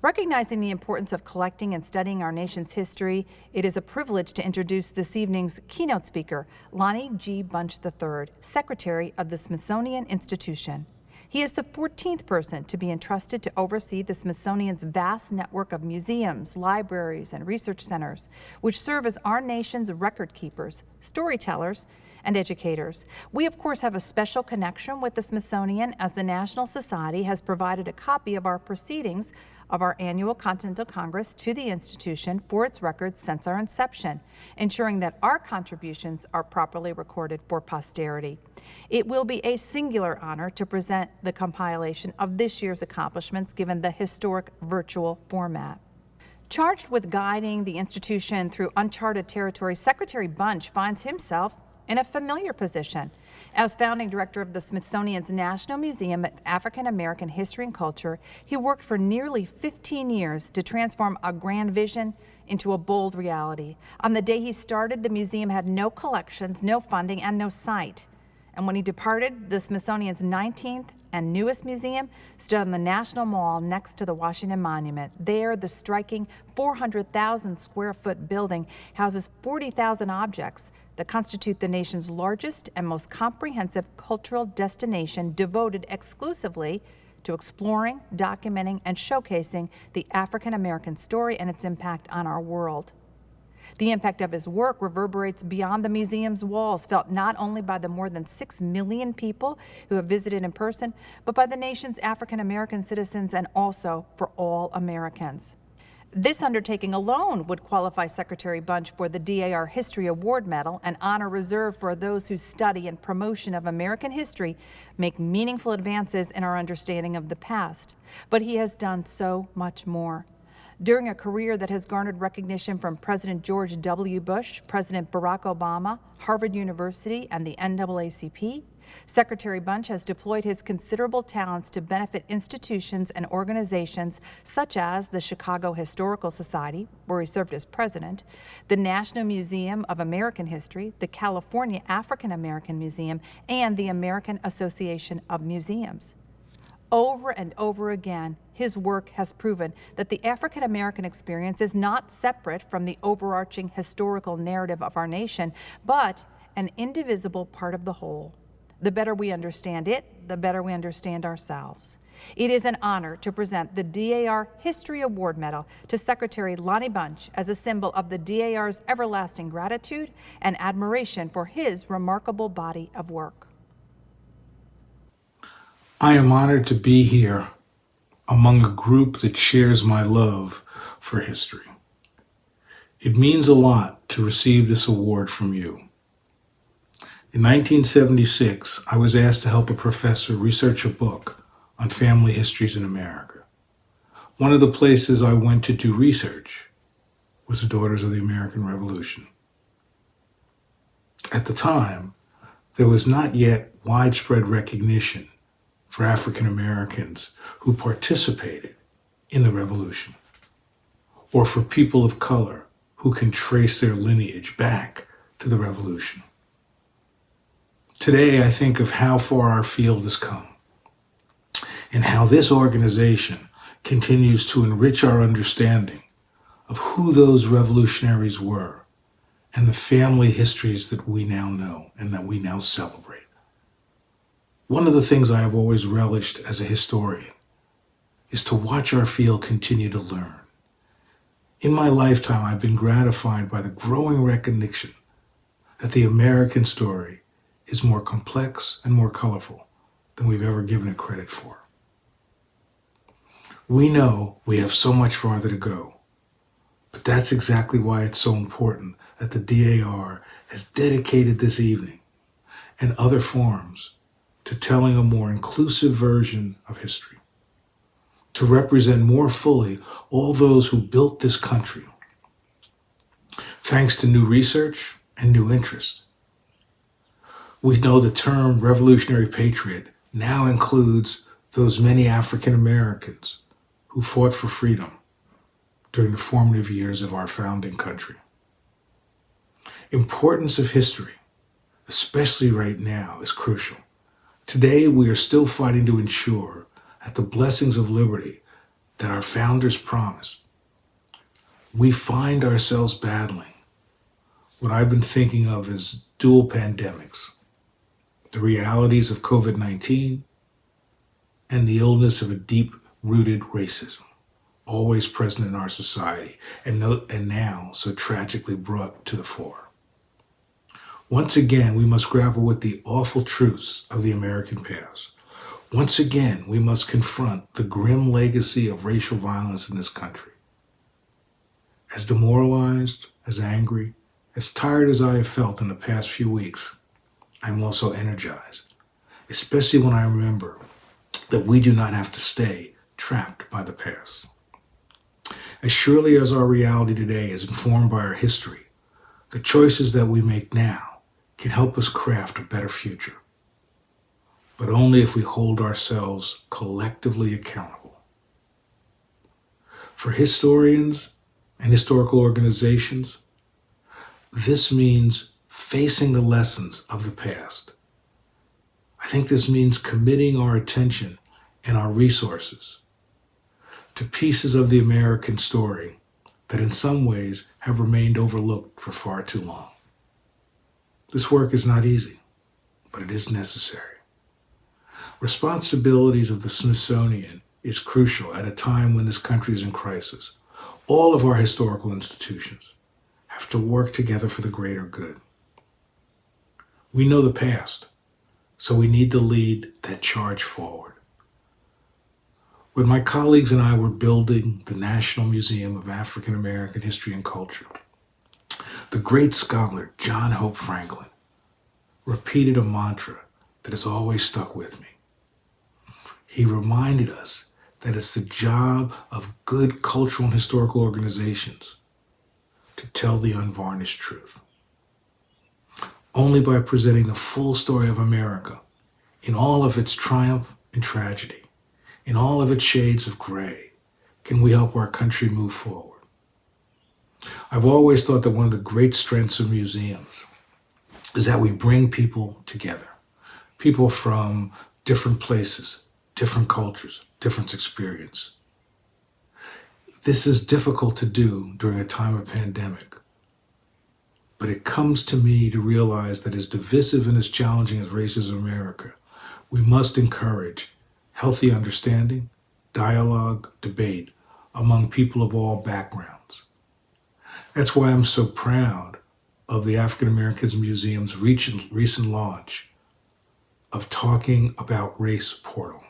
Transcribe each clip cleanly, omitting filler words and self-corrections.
Recognizing the importance of collecting and studying our nation's history, it is a privilege to introduce this evening's keynote speaker, Lonnie G. Bunch III, Secretary of the Smithsonian Institution. He is the 14th person to be entrusted to oversee the Smithsonian's vast network of museums, libraries, and research centers, which serve as our nation's record keepers, storytellers, and educators. We, of course, have a special connection with the Smithsonian, as the National Society has provided a copy of our proceedings of our annual Continental Congress to the institution for its records since our inception, ensuring that our contributions are properly recorded for posterity. It will be a singular honor to present the compilation of this year's accomplishments given the historic virtual format. Charged with guiding the institution through uncharted territory, Secretary Bunch finds himself in a familiar position. As founding director of the Smithsonian's National Museum of African American History and Culture, he worked for nearly 15 years to transform a grand vision into a bold reality. On the day he started, the museum had no collections, no funding, and no site. And when he departed, the Smithsonian's 19th and newest museum stood on the National Mall next to the Washington Monument. There, the striking 400,000 square foot building houses 40,000 objects that constitute the nation's largest and most comprehensive cultural destination devoted exclusively to exploring, documenting, and showcasing the African American story and its impact on our world. The impact of his work reverberates beyond the museum's walls, felt not only by the more than 6 million people who have visited in person, but by the nation's African American citizens and also for all Americans. This undertaking alone would qualify Secretary Bunch for the DAR History Award Medal, an honor reserved for those whose study and promotion of American history make meaningful advances in our understanding of the past. But he has done so much more. During a career that has garnered recognition from President George W. Bush, President Barack Obama, Harvard University, and the NAACP, Secretary Bunch has deployed his considerable talents to benefit institutions and organizations such as the Chicago Historical Society, where he served as president, the National Museum of American History, the California African American Museum, and the American Association of Museums. Over and over again, his work has proven that the African American experience is not separate from the overarching historical narrative of our nation, but an indivisible part of the whole. The better we understand it, the better we understand ourselves. It is an honor to present the DAR History Award Medal to Secretary Lonnie Bunch as a symbol of the DAR's everlasting gratitude and admiration for his remarkable body of work. I am honored to be here among a group that shares my love for history. It means a lot to receive this award from you. In 1976, I was asked to help a professor research a book on family histories in America. One of the places I went to do research was the Daughters of the American Revolution. At the time, there was not yet widespread recognition for African Americans who participated in the Revolution, or for people of color who can trace their lineage back to the Revolution. Today, I think of how far our field has come and how this organization continues to enrich our understanding of who those revolutionaries were and the family histories that we now know and that we now celebrate. One of the things I have always relished as a historian is to watch our field continue to learn. In my lifetime, I've been gratified by the growing recognition that the American story is more complex and more colorful than we've ever given it credit for. We know we have so much farther to go, but that's exactly why it's so important that the DAR has dedicated this evening and other forums to telling a more inclusive version of history, to represent more fully all those who built this country, thanks to new research and new interests. We know the term revolutionary patriot now includes those many African Americans who fought for freedom during the formative years of our founding country. Importance of history, especially right now, is crucial. Today, we are still fighting to ensure that the blessings of liberty that our founders promised, we find ourselves battling what I've been thinking of as dual pandemics, the realities of COVID-19 and the illness of a deep-rooted racism, always present in our society and now so tragically brought to the fore. Once again, we must grapple with the awful truths of the American past. Once again, we must confront the grim legacy of racial violence in this country. As demoralized, as angry, as tired as I have felt in the past few weeks, I am also energized, especially when I remember that we do not have to stay trapped by the past. As surely as our reality today is informed by our history, the choices that we make now can help us craft a better future, but only if we hold ourselves collectively accountable. For historians and historical organizations, this means facing the lessons of the past. I think this means committing our attention and our resources to pieces of the American story that in some ways have remained overlooked for far too long. This work is not easy, but it is necessary. Responsibilities of the Smithsonian is crucial at a time when this country is in crisis. All of our historical institutions have to work together for the greater good. We know the past, so we need to lead that charge forward. When my colleagues and I were building the National Museum of African American History and Culture, the great scholar John Hope Franklin repeated a mantra that has always stuck with me. He reminded us that it's the job of good cultural and historical organizations to tell the unvarnished truth. Only by presenting the full story of America in all of its triumph and tragedy, in all of its shades of gray, can we help our country move forward. I've always thought that one of the great strengths of museums is that we bring people together, people from different places, different cultures, different experience. This is difficult to do during a time of pandemic, but it comes to me to realize that as divisive and as challenging as race is in America, we must encourage healthy understanding, dialogue, debate among people of all backgrounds. That's why I'm so proud of the African Americans Museum's recent launch of Talking About Race portal.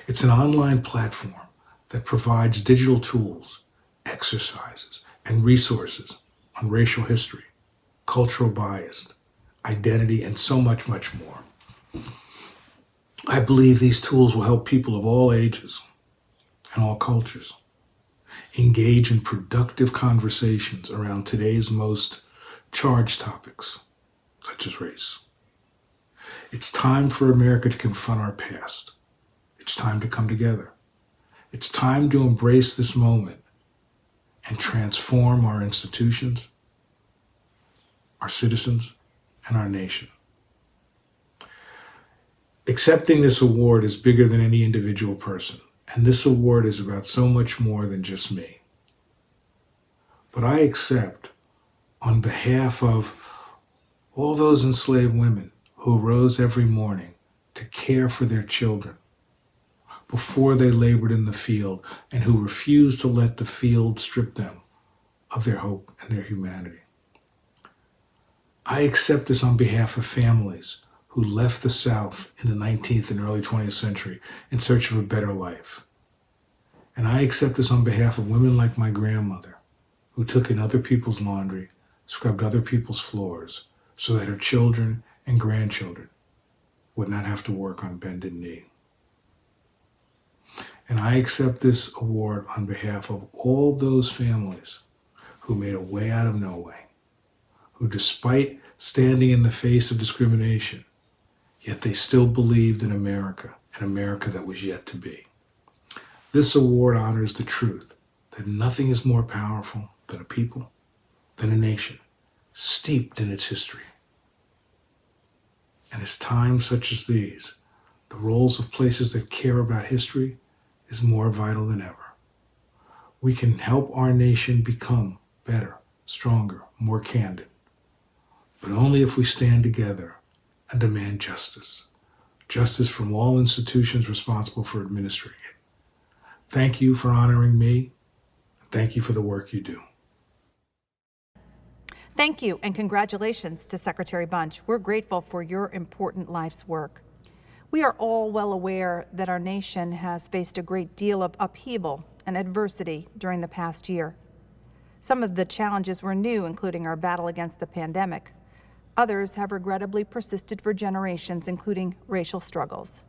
It's an online platform that provides digital tools, exercises, and resources on racial history, cultural bias, identity, and so much, much more. I believe these tools will help people of all ages and all cultures engage in productive conversations around today's most charged topics, such as race. It's time for America to confront our past. It's time to come together. It's time to embrace this moment and transform our institutions, our citizens, and our nation. Accepting this award is bigger than any individual person, and this award is about so much more than just me. But I accept, on behalf of all those enslaved women who rose every morning to care for their children before they labored in the field and who refused to let the field strip them of their hope and their humanity. I accept this on behalf of families who left the South in the 19th and early 20th century in search of a better life. And I accept this on behalf of women like my grandmother, who took in other people's laundry, scrubbed other people's floors, so that her children and grandchildren would not have to work on bended knee. And I accept this award on behalf of all those families who made a way out of no way, who despite standing in the face of discrimination, yet they still believed in America, an America that was yet to be. This award honors the truth that nothing is more powerful than a people, than a nation, steeped in its history. And at times such as these, the roles of places that care about history is more vital than ever. we can help our nation become better, stronger, more candid. But only if we stand together and demand justice. Justice from all institutions responsible for administering it. Thank you for honoring me. Thank you for the work you do. Thank you, and congratulations to Secretary Bunch. We're grateful for your important life's work. We are all well aware that our nation has faced a great deal of upheaval and adversity during the past year. Some of the challenges were new, including our battle against the pandemic. Others have regrettably persisted for generations, including racial struggles.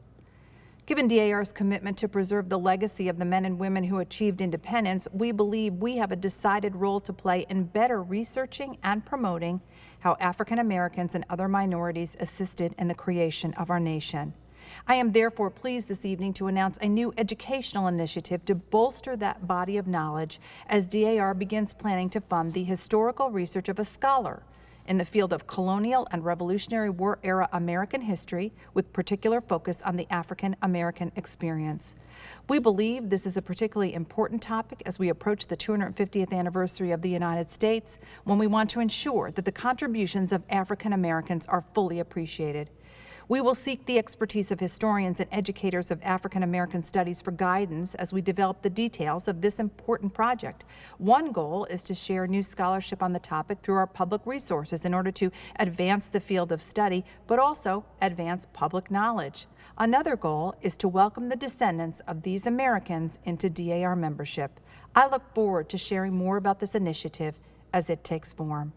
Given DAR's commitment to preserve the legacy of the men and women who achieved independence, we believe we have a decided role to play in better researching and promoting how African Americans and other minorities assisted in the creation of our nation. I am therefore pleased this evening to announce a new educational initiative to bolster that body of knowledge as DAR begins planning to fund the historical research of a scholar in the field of colonial and Revolutionary War era American history, with particular focus on the African American experience. We believe this is a particularly important topic as we approach the 250th anniversary of the United States, when we want to ensure that the contributions of African Americans are fully appreciated. We will seek the expertise of historians and educators of African American studies for guidance as we develop the details of this important project. One goal is to share new scholarship on the topic through our public resources in order to advance the field of study, but also advance public knowledge. Another goal is to welcome the descendants of these Americans into DAR membership. I look forward to sharing more about this initiative as it takes form.